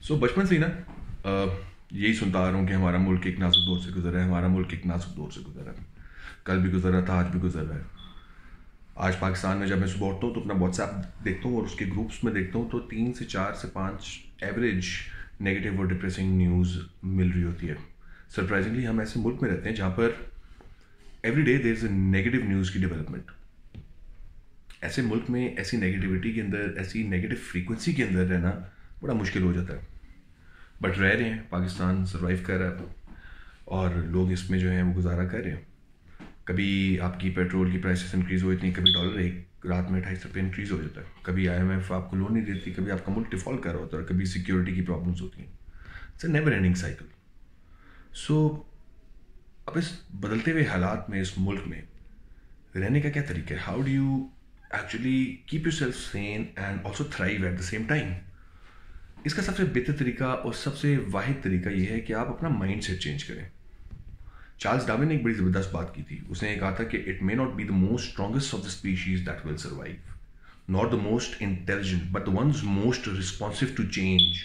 बचपन से ही ना यही सुनता आ रहा हूँ कि हमारा मुल्क एक नाजुक दौर से गुजरा है, हमारा मुल्क एक नाजुक दौर से गुजरा है। कल भी गुजरा था, आज भी गुजर रहा है। आज पाकिस्तान में जब मैं सुबह उठता हूँ तो अपना व्हाट्सएप देखता हूँ और उसके ग्रुप्स में देखता हूँ तो 3 से 4 से 5 एवरेज नेगेटिव और डिप्रेसिंग न्यूज़ मिल रही होती है। सरप्राइजिंगली हम ऐसे मुल्क में रहते हैं जहाँ पर every day there is a negative news की डेवलपमेंट। ऐसे मुल्क में ऐसी नेगेटिविटी के अंदर, ऐसी नेगेटिव फ्रीक्वेंसी के अंदर रहना बड़ा मुश्किल हो जाता है। बट रह रहे हैं, पाकिस्तान सर्वाइव कर रहा है और लोग इसमें जो हैं वो गुजारा कर रहे हैं। कभी आपकी पेट्रोल की प्राइसेस इंक्रीज़ हो इतनी, कभी डॉलर एक रात में 28 रुपये इंक्रीज़ हो जाता है, कभी IMF आपको लोन नहीं देती, कभी आपका मुल्क डिफ़ॉल्ट कर रहा होता है और कभी सिक्योरिटी की प्रॉब्लम्स होती हैं। It's a never ending cycle. So अब इस बदलते हुए हालात में इस मुल्क में रहने का क्या तरीका है? How do you actually keep your self Sen and also thrive at the same time? इसका सबसे बेहतर तरीका और सबसे वाहिद तरीका यह है कि आप अपना माइंड सेट चेंज करें। चार्ल्स डार्विन ने एक बड़ी ज़बरदस्त बात की थी। उसने ये कहा था कि it may not be the most strongest of the species that will survive, not the most intelligent but the ones most responsive to change.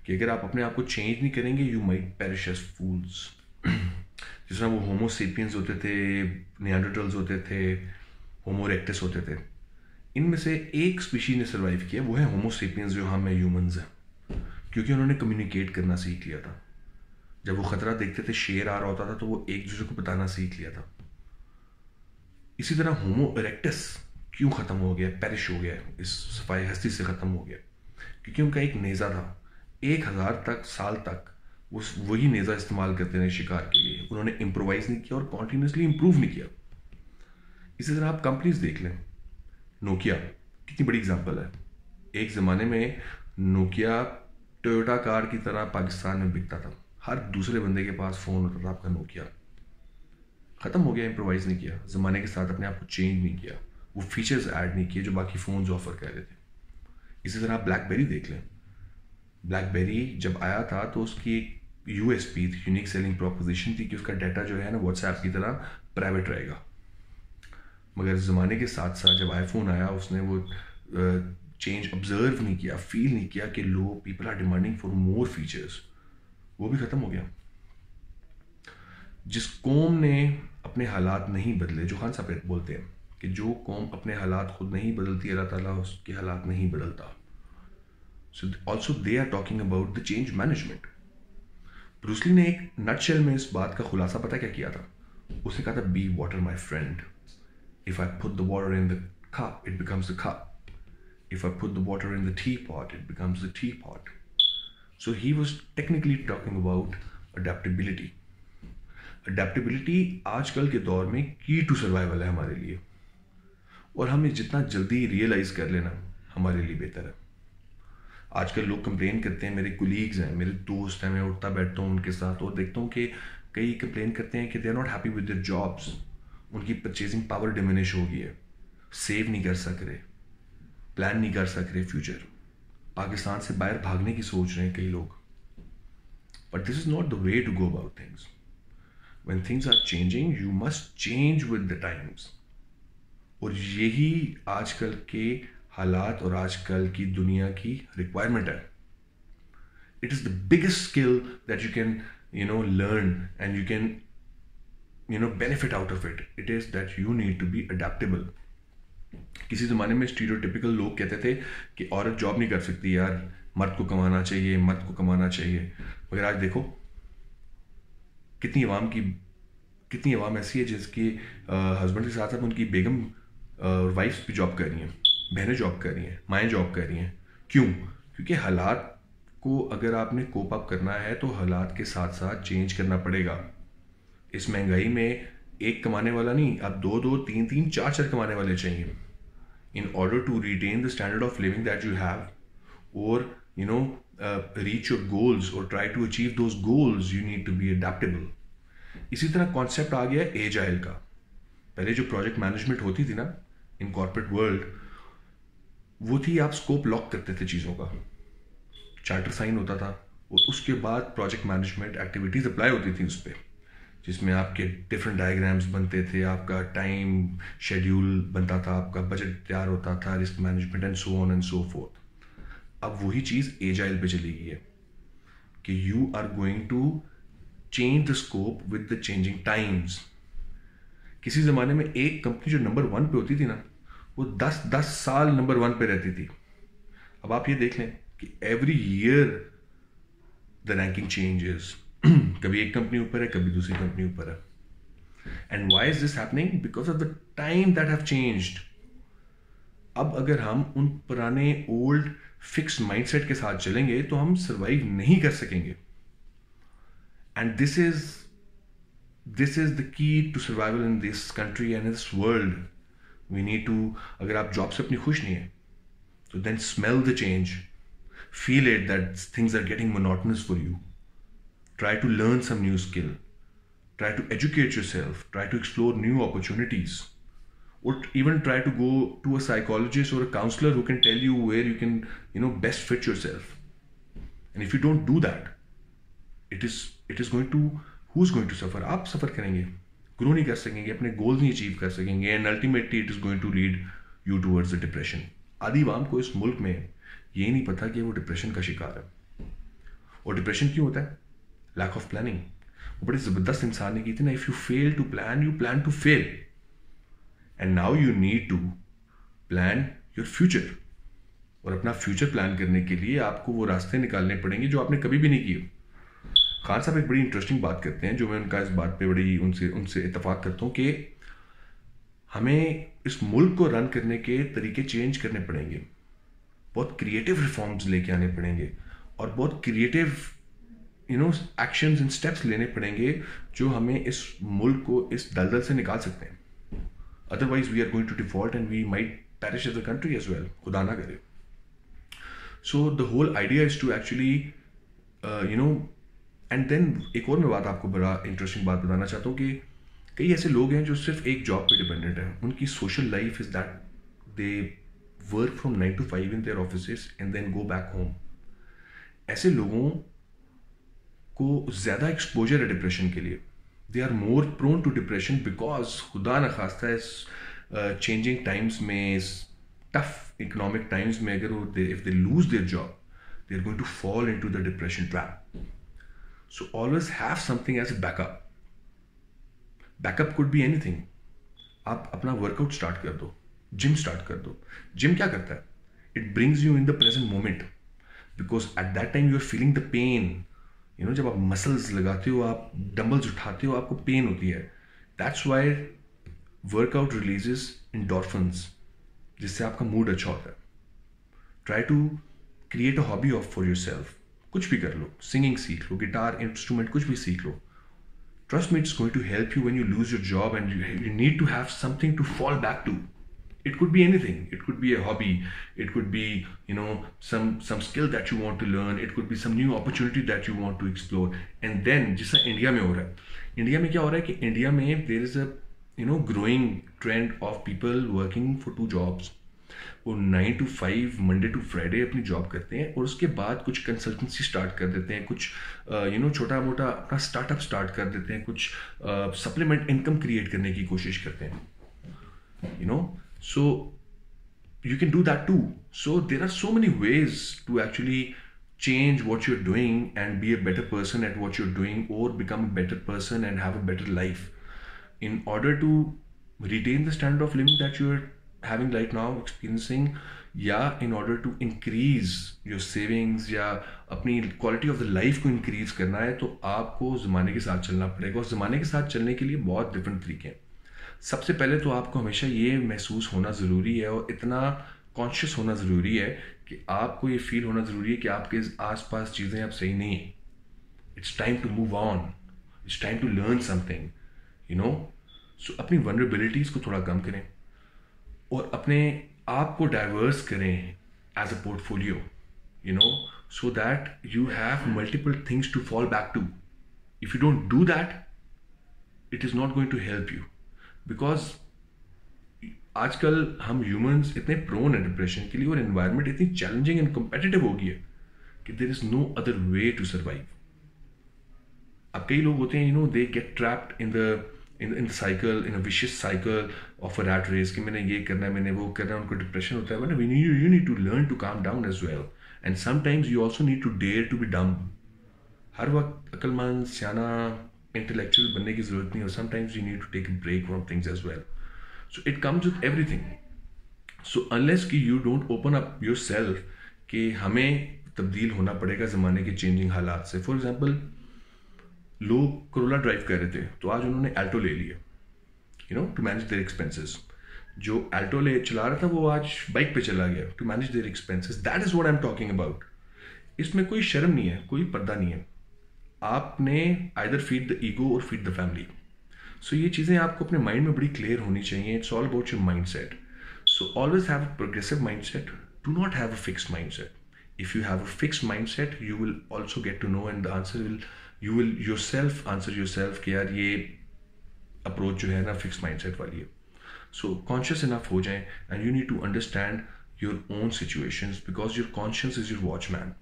कि अगर आप अपने आप को चेंज नहीं करेंगे, you might perish as fools. जिस तरह वो होमो सेपियंस होते थे, निएंडरटल्स होते थे, होमो इरेक्टस होते थे, इनमें से एक स्पीशीज ने सर्वाइव किया, वो है होमो सेपियंस, जो हम ह्यूमंस हैं। क्योंकि उन्होंने कम्युनिकेट करना सीख लिया था। जब वो ख़तरा देखते थे, शेर आ रहा होता था, तो वो एक दूसरे को बताना सीख लिया था। इसी तरह होमो इरेक्टस क्यों ख़त्म हो गया, पेरिश हो गया, इस सफाई हस्ती से ख़त्म हो गया? क्योंकि उनका एक नेज़ा था। 1000 साल तक वो वही नेज़ा इस्तेमाल करते रहे शिकार के लिए। उन्होंने इम्प्रोवाइज़ नहीं किया और कॉन्टीन्यूसली इम्प्रूव नहीं किया। इसी तरह आप कंपनीज देख लें। नोकिया कितनी बड़ी एग्जांपल है। एक ज़माने में नोकिया टोयोटा कार की तरह पाकिस्तान में बिकता था। हर दूसरे बंदे के पास फ़ोन होता था आपका नोकिया। ख़त्म हो गया, इम्प्रोवाइज़ नहीं किया, ज़माने के साथ अपने आप को चेंज नहीं किया, वो फीचर्स ऐड नहीं किए जो बाकी फ़ोन्स ऑफ़र कर रहे थे। इसी तरह आप ब्लैकबेरी देख लें। ब्लैकबेरी जब आया था तो उसकी एक USP थी, यूनिक सेलिंग प्रोपोजिशन थी, कि उसका डाटा जो है ना व्हाट्सएप की तरह प्राइवेट रहेगा। मगर ज़माने के साथ साथ जब आईफोन आया, उसने वो चेंज ऑब्जर्व नहीं किया, फील नहीं किया कि लोग, people are demanding for more features. वो भी ख़त्म हो गया। जिस कौम ने अपने हालात नहीं बदले, जो खान साहब बोलते हैं कि जो कौम अपने हालात खुद नहीं बदलती, अल्लाह ताला उसके हालात नहीं बदलता। So also they are talking about the change management. Bruce Lee ने एक नटशेल में इस बात का खुलासा पता क्या किया था? उसने कहा था, be water my friend. If I put the water in the cup, it becomes the cup. If I put the water in the teapot, it becomes the teapot. So he was technically talking about adaptability. Adaptability आजकल के दौर में key to survival है हमारे लिए, और हमें जितना जल्दी रियलाइज कर लेना हमारे लिए बेहतर है। आजकल लोग कंप्लेन करते हैं, मेरे कोलीग्स हैं, मेरे दोस्त हैं, मैं उठता बैठता हूँ उनके साथ और देखता हूँ कि कई कंप्लेन करते हैं कि they are not happy with their jobs. उनकी परचेजिंग पावर डिमिनिश हो गई है, सेव नहीं कर सक रहे, प्लान नहीं कर सक रहे फ्यूचर। पाकिस्तान से बाहर भागने की सोच रहे हैं कई लोग। But this is not the way to go about things. When things are changing, you must change with the times. और यही आजकल के हालात और आजकल की दुनिया की रिक्वायरमेंट है। It is the biggest skill that you can learn and you can benefit out of it. It is that you need to be adaptable. किसी ज़माने में स्टीरियोटिपिकल लोग कहते थे कि औरत जॉब नहीं कर सकती यार, मर्द को कमाना चाहिए, मर्द को कमाना चाहिए। मगर आज देखो कितनी अवाम ऐसी है जिसकी हस्बैंड के साथ साथ उनकी बेगम वाइफ्स भी जॉब कर रही हैं, बहनें जॉब कर रही हैं, माएँ जॉब कर रही हैं। क्यों? क्योंकि हालात को अगर आपने कोप अप करना है तो हालात के साथ साथ चेंज करना पड़ेगा। इस महंगाई में एक कमाने वाला नहीं, अब 2-2, 3-3, 4-4 कमाने वाले चाहिए in order to retain the standard of living that you have और रीच योर गोल्स और try to achieve those goals. You need to be adaptable. इसी तरह कॉन्सेप्ट आ गया एजाइल का। पहले जो प्रोजेक्ट मैनेजमेंट होती थी ना इन कॉर्पोरेट वर्ल्ड, वो थी आप स्कोप लॉक करते थे चीज़ों का, चार्टर साइन होता था और उसके बाद प्रोजेक्ट मैनेजमेंट एक्टिविटीज़ अप्लाई होती थी उस पर, जिसमें आपके डिफरेंट डायग्राम्स बनते थे, आपका टाइम शेड्यूल बनता था, आपका बजट तैयार होता था, risk management and so on and so forth. अब वही चीज़ एजाइल पे चली गई है कि you are going to change the scope with the changing times. किसी ज़माने में एक कंपनी जो नंबर 1 पे होती थी ना, वो 10 साल नंबर 1 पे रहती थी. अब आप ये देख लें कि every year the ranking changes. कभी एक कंपनी ऊपर है, कभी दूसरी कंपनी ऊपर है. And why is this happening? Because of the time that have changed. अब अगर हम उन पुराने ओल्ड फिक्स्ड माइंडसेट के साथ चलेंगे तो हम सर्वाइव नहीं कर सकेंगे. And this is the key to survival in this country and in this world. We need to, अगर आप जॉब से अपनी खुश नहीं है तो then smell the change, feel it that things are getting monotonous for you. Try to learn some new skill. Try to educate yourself. Try to explore new opportunities. Or even try to go to a psychologist or a counselor who can tell you where you can, best fit yourself. And if you don't do that, it is going to, who's going to suffer? आप suffer करेंगे, grow नहीं कर सकेंगे, अपने goals नहीं achieve कर सकेंगे, and ultimately it is going to lead you towards the depression. आधी आवाम को इस मुल्क में ये नहीं पता कि वो डिप्रेशन का शिकार है. और डिप्रेशन क्यों होता है? Lack of planning. वो बड़ी ज़बरदस्त इंसान ने की थी ना, if you fail to plan you plan to fail. And now you need to plan your future. और अपना फ्यूचर प्लान करने के लिए आपको वो रास्ते निकालने पड़ेंगे जो आपने कभी भी नहीं किए. खान साहब एक बड़ी इंटरेस्टिंग बात करते हैं, जो मैं उनका इस बात पे बड़ी उनसे इत्तेफाक करता हूँ कि हमें इस मुल्क को रन करने के तरीके चेंज करने पड़ेंगे. बहुत क्रिएटिव रिफॉर्म्स लेके आने पड़ेंगे और बहुत क्रिएटिव एक्शंस एंड स्टेप्स लेने पड़ेंगे जो हमें इस मुल्क को इस दलदल से निकाल सकते हैं. Otherwise we are going to default and we might perish as a country as well, खुदा ना करे. So the whole idea is to actually and then एक और मैं बात आपको बड़ा इंटरेस्टिंग बात बताना चाहता हूँ कि कई ऐसे लोग हैं जो सिर्फ एक जॉब पे डिपेंडेंट हैं. उनकी social life is that they work from 9 to 5 in their offices and then go back home. ऐसे लोगों को ज़्यादा एक्सपोजर है डिप्रेशन के लिए. They are more prone to depression because खुदा न खास्ता इस चेंजिंग टाइम्स में, इस टफ इकोनॉमिक टाइम्स में, अगर वो if they lose their job they are going to fall into the depression trap. So always have something as a backup. Backup could be anything. आप अपना वर्कआउट स्टार्ट कर दो, gym start कर दो. Gym क्या करता है? It brings you in the present moment because at that time you are feeling the pain. जब आप मसल्स लगाते हो, आप डंबल्स उठाते हो, आपको पेन होती है. That's why workout releases endorphins, जिससे आपका मूड अच्छा होता है. Try to create a hobby of for yourself. कुछ भी कर लो, सिंगिंग सीख लो, गिटार इंस्ट्रूमेंट कुछ भी सीख लो. Trust me, it's going to help you when you lose your job and you need to have something to fall back to. It could be anything. It could be a hobby. It could be, some skill that you want to learn. It could be some new opportunity that you want to explore. And then, जैसा India में हो रहा है, India में क्या हो रहा है कि इंडिया में there is a growing trend of people working for 2 jobs. वो 9 to 5 मंडे टू फ्राइडे अपनी जॉब करते हैं और उसके बाद कुछ कंसल्टेंसी स्टार्ट कर देते हैं, कुछ छोटा मोटा अपना स्टार्टअप स्टार्ट कर देते हैं, कुछ सप्लीमेंट इनकम क्रिएट करने की कोशिश करते हैं. So you can do that too. So there are so many ways to actually change what you're doing and be a better person at what you're doing, or become a better person and have a better life in order to retain the standard of living that you're having right now, experiencing, या in order to increase your savings या अपनी quality of the life को increase करना है, तो आपको ज़माने के साथ चलना पड़ेगा. और ज़माने के साथ चलने के लिए बहुत डिफरेंट तरीके हैं. सबसे पहले तो आपको हमेशा ये महसूस होना ज़रूरी है और इतना कॉन्शियस होना ज़रूरी है कि आपको ये फील होना ज़रूरी है कि आपके आसपास चीज़ें अब सही नहीं हैं. It's time to move on. It's time to learn something. So अपनी वनरेबिलिटीज़ को थोड़ा कम करें और अपने आप को डाइवर्स करें as a portfolio, so that you have multiple things to fall back to. If you don't do that, it is not going to help you. Because आजकल हम ह्यूमंस इतने प्रोन है डिप्रेशन के लिए और एनवायरनमेंट इतनी challenging and competitive हो गई है कि there is no other way to survive. अब कई लोग होते हैं, they get trapped in the cycle, in a vicious cycle of a rat race कि मैंने ये करना है, मैंने वो करना है. उनको डिप्रेशन होता है. But you need to learn to calm down as well and sometimes you also need to dare to be dumb. हर वक्त अक्लमंद सियाना इंटेलेक्चुअल बनने की ज़रूरत नहीं हो. Sometimes you need to take a break from things as well. So it comes with everything. So unless कि you don't open up yourself कि हमें तब्दील होना पड़ेगा ज़माने के चेंजिंग हालात से. फॉर एग्जाम्पल, लोग करोला ड्राइव कर रहे थे तो आज उन्होंने एल्टो ले लिया, you know, to manage their expenses. जो एल्टो ले चला रहा था वो आज बाइक पे चला गया to manage their expenses. That is what I am talking about. इसमें कोई शर्म नहीं है, कोई पर्दा नहीं है. आपने आइदर फीड द ईगो और फीड द फैमिली. सो ये चीज़ें आपको अपने माइंड में बड़ी क्लियर होनी चाहिए. It's all about your mind set. So always have a progressive mind set. Do not have a fixed mind set. If you have a fixed mindset, you will also get to know, and the answer will, you will yourself answer yourself कि यार ये approach जो है ना fixed mindset वाली है. So conscious enough हो जाएं, and you need to understand your own situations because your conscience is your watchman.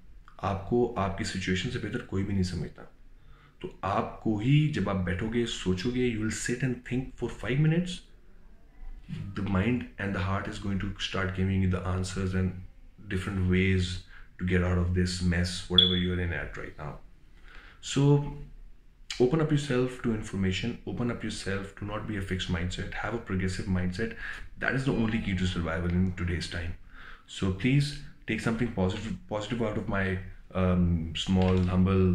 आपको आपकी situation से बेहतर कोई भी नहीं समझता. तो आपको ही जब आप बैठोगे सोचोगे, you will sit and think for 5 minutes. The mind and the heart is going to start giving you the answers and different ways to get out of this mess, whatever you're in at right now. So open up yourself to information, open up yourself to not be a fixed mindset, have a progressive mindset. That is the only key to survival in today's time. So please take something positive out of my small, humble,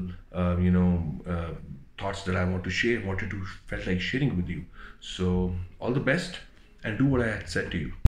thoughts that I wanted to felt like sharing with you. So all the best and do what I had said to you.